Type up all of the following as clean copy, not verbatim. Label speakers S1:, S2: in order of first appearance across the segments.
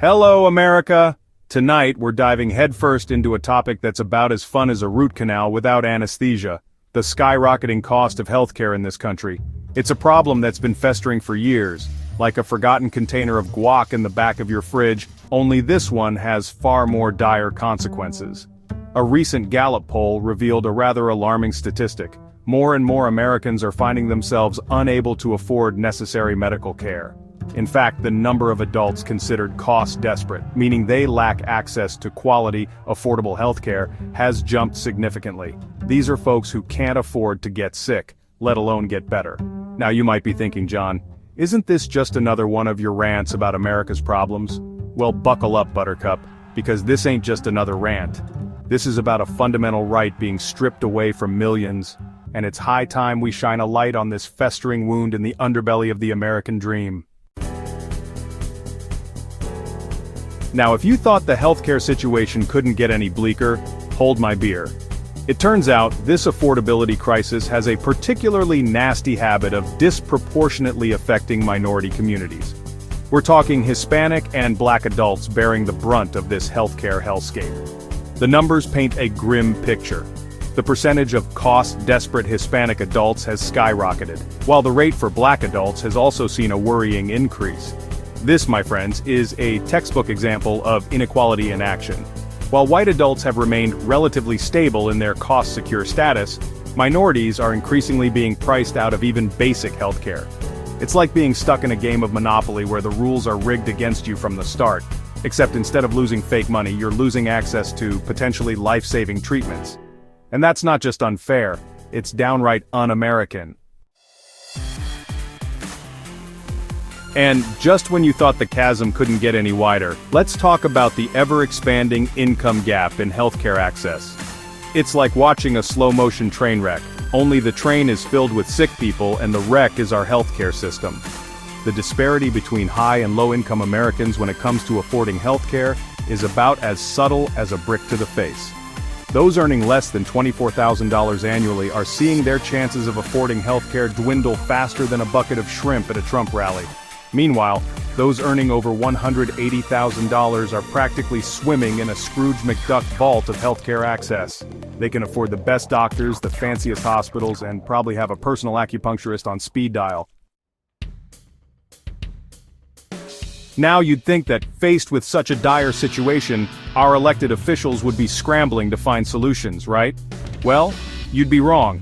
S1: Hello, America! Tonight, we're diving headfirst into a topic that's about as fun as a root canal without anesthesia: the skyrocketing cost of healthcare in this country. It's a problem that's been festering for years, like a forgotten container of guac in the back of your fridge, only this one has far more dire consequences. A recent Gallup poll revealed a rather alarming statistic. More and more Americans are finding themselves unable to afford necessary medical care. In fact, the number of adults considered cost-desperate, meaning they lack access to quality, affordable healthcare, has jumped significantly. These are folks who can't afford to get sick, let alone get better. Now you might be thinking, John, isn't this just another one of your rants about America's problems? Well, buckle up, Buttercup, because this ain't just another rant. This is about a fundamental right being stripped away from millions, and it's high time we shine a light on this festering wound in the underbelly of the American dream. Now, if you thought the healthcare situation couldn't get any bleaker, hold my beer. It turns out, this affordability crisis has a particularly nasty habit of disproportionately affecting minority communities. We're talking Hispanic and Black adults bearing the brunt of this healthcare hellscape. The numbers paint a grim picture. The percentage of cost-desperate Hispanic adults has skyrocketed, while the rate for Black adults has also seen a worrying increase. This, my friends, is a textbook example of inequality in action. While white adults have remained relatively stable in their cost-secure status, minorities are increasingly being priced out of even basic healthcare. It's like being stuck in a game of Monopoly where the rules are rigged against you from the start, except instead of losing fake money, you're losing access to potentially life-saving treatments. And that's not just unfair, it's downright un-American. And just when you thought the chasm couldn't get any wider, let's talk about the ever-expanding income gap in healthcare access. It's like watching a slow-motion train wreck, only the train is filled with sick people and the wreck is our healthcare system. The disparity between high and low-income Americans when it comes to affording healthcare is about as subtle as a brick to the face. Those earning less than $24,000 annually are seeing their chances of affording healthcare dwindle faster than a bucket of shrimp at a Trump rally. Meanwhile, those earning over $180,000 are practically swimming in a Scrooge McDuck vault of healthcare access. They can afford the best doctors, the fanciest hospitals, and probably have a personal acupuncturist on speed dial. Now you'd think that, faced with such a dire situation, our elected officials would be scrambling to find solutions, right? Well, you'd be wrong.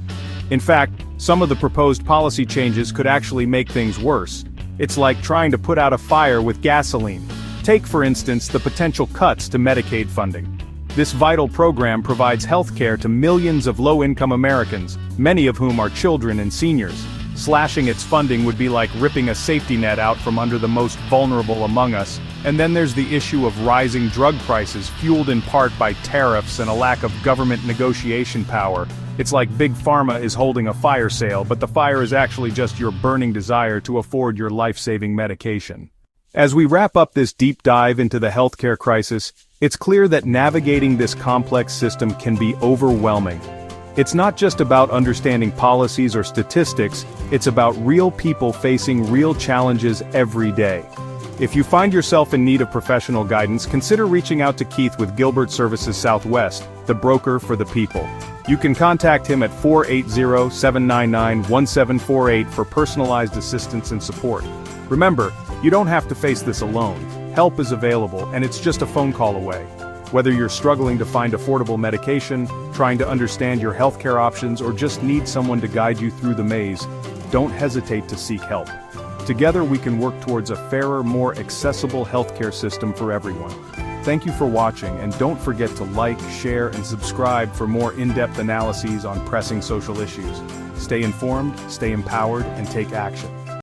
S1: In fact, some of the proposed policy changes could actually make things worse. It's like trying to put out a fire with gasoline. Take, for instance, the potential cuts to Medicaid funding. This vital program provides health care to millions of low-income Americans, many of whom are children and seniors. Slashing its funding would be like ripping a safety net out from under the most vulnerable among us. And then there's the issue of rising drug prices, fueled in part by tariffs and a lack of government negotiation power. It's like Big Pharma is holding a fire sale, but the fire is actually just your burning desire to afford your life-saving medication. As we wrap up this deep dive into the healthcare crisis, it's clear that navigating this complex system can be overwhelming. It's not just about understanding policies or statistics, it's about real people facing real challenges every day. If you find yourself in need of professional guidance, consider reaching out to Keith with Gilbert Services Southwest, the broker for the people. You can contact him at 480-799-1748 for personalized assistance and support. Remember, you don't have to face this alone. Help is available, and it's just a phone call away. Whether you're struggling to find affordable medication, trying to understand your healthcare options, or just need someone to guide you through the maze, don't hesitate to seek help. Together we can work towards a fairer, more accessible healthcare system for everyone. Thank you for watching, and don't forget to like, share, and subscribe for more in-depth analyses on pressing social issues. Stay informed, stay empowered, and take action.